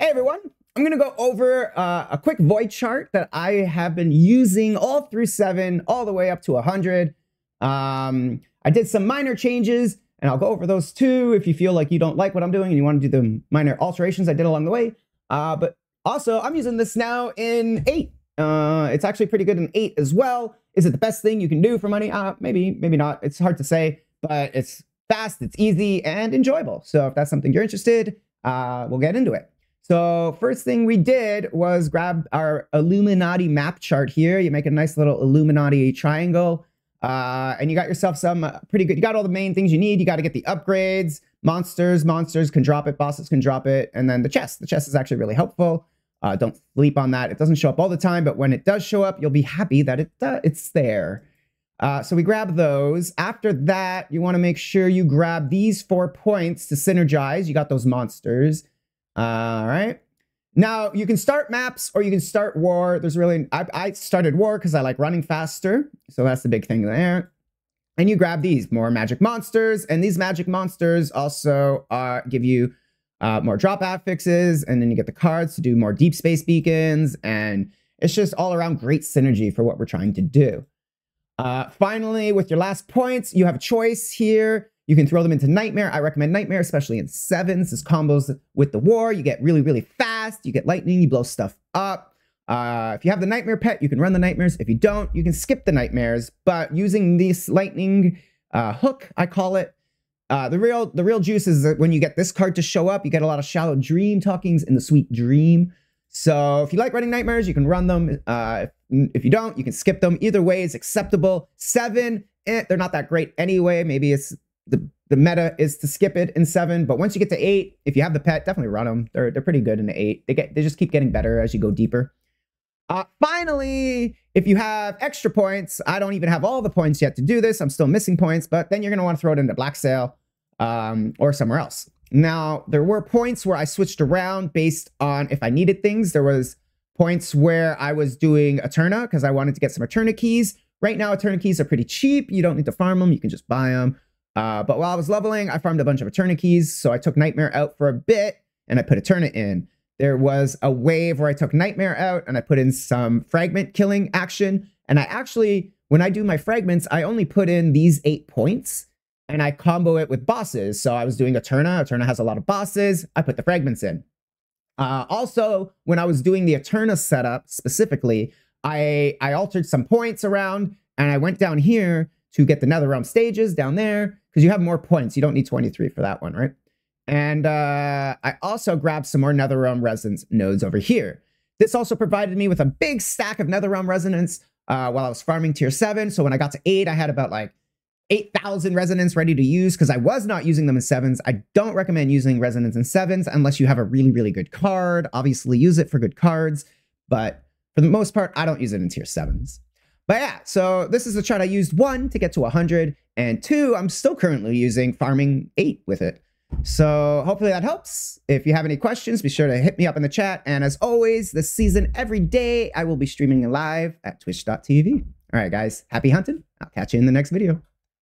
Hey everyone, I'm going to go over a quick void chart that I have been using all through 7, all the way up to 100. I did some minor changes, and I'll go over those too if you feel like you don't like what I'm doing and you want to do the minor alterations I did along the way. But also, I'm using this now in 8. It's actually pretty good in 8 as well. Is it the best thing you can do for money? Maybe not. It's hard to say, but it's fast, it's easy, and enjoyable. So if that's something you're interested, we'll get into it. So first thing we did was grab our Illuminati map chart here. You make a nice little Illuminati triangle, and you got yourself some pretty good, you got all the main things you need. You got to get the upgrades, monsters can drop it, bosses can drop it, and then the chest. The chest is actually really helpful. Don't sleep on that. It doesn't show up all the time, but when it does show up, you'll be happy that it's there. So we grab those. After that, you want to make sure you grab these 4 points to synergize. You got those monsters. All right. Now you can start maps or you can start war. There's really, I started war because I like running faster. So that's the big thing there. And you grab these more magic monsters, and these magic monsters also give you more drop affixes, and then you get the cards to do more deep space beacons, and it's just all around great synergy for what we're trying to do. Finally, with your last points, you have a choice here. You can throw them into Nightmare. I recommend Nightmare, especially in 7s. This combos with the war. You get really, really fast. You get lightning. You blow stuff up. If you have the Nightmare pet, you can run the Nightmares. If you don't, you can skip the Nightmares. But using this lightning hook, I call it, the real juice is that when you get this card to show up, you get a lot of shallow dream talkings in the sweet dream. So if you like running Nightmares, you can run them. If you don't, you can skip them. Either way is acceptable. 7, they're not that great anyway. Maybe it's the meta is to skip it in 7, but once you get to 8, if you have the pet, definitely run them. They're pretty good in the 8. They just keep getting better as you go deeper. Finally, if you have extra points, I don't even have all the points yet to do this. I'm still missing points, but then you're going to want to throw it into Black Sail or somewhere else. Now, there were points where I switched around based on if I needed things. There was points where I was doing Eterna because I wanted to get some Eterna keys. Right now, Eterna keys are pretty cheap. You don't need to farm them. You can just buy them. But while I was leveling, I farmed a bunch of Eterna keys. So I took Nightmare out for a bit and I put Eterna in. There was a wave where I took Nightmare out and I put in some fragment killing action. And I actually, when I do my fragments, I only put in these 8 points and I combo it with bosses. So I was doing Eterna. Eterna has a lot of bosses. I put the fragments in. Also, when I was doing the Eterna setup specifically, I altered some points around and I went down here to get the Nether Realm stages down there because you have more points. You don't need 23 for that one, right? And I also grabbed some more Nether Realm resonance nodes over here. This also provided me with a big stack of Nether Realm resonance while I was farming tier 7. So when I got to 8, I had about like 8,000 resonance ready to use because I was not using them in 7s. I don't recommend using resonance in 7s unless you have a really, really good card. Obviously, use it for good cards, but for the most part, I don't use it in tier 7s. But yeah, so this is the chart I used 1 to get to 100, and 2, I'm still currently using farming 8 with it. So hopefully that helps. If you have any questions, be sure to hit me up in the chat. And as always, this season, every day, I will be streaming live at twitch.tv. All right, guys, happy hunting. I'll catch you in the next video.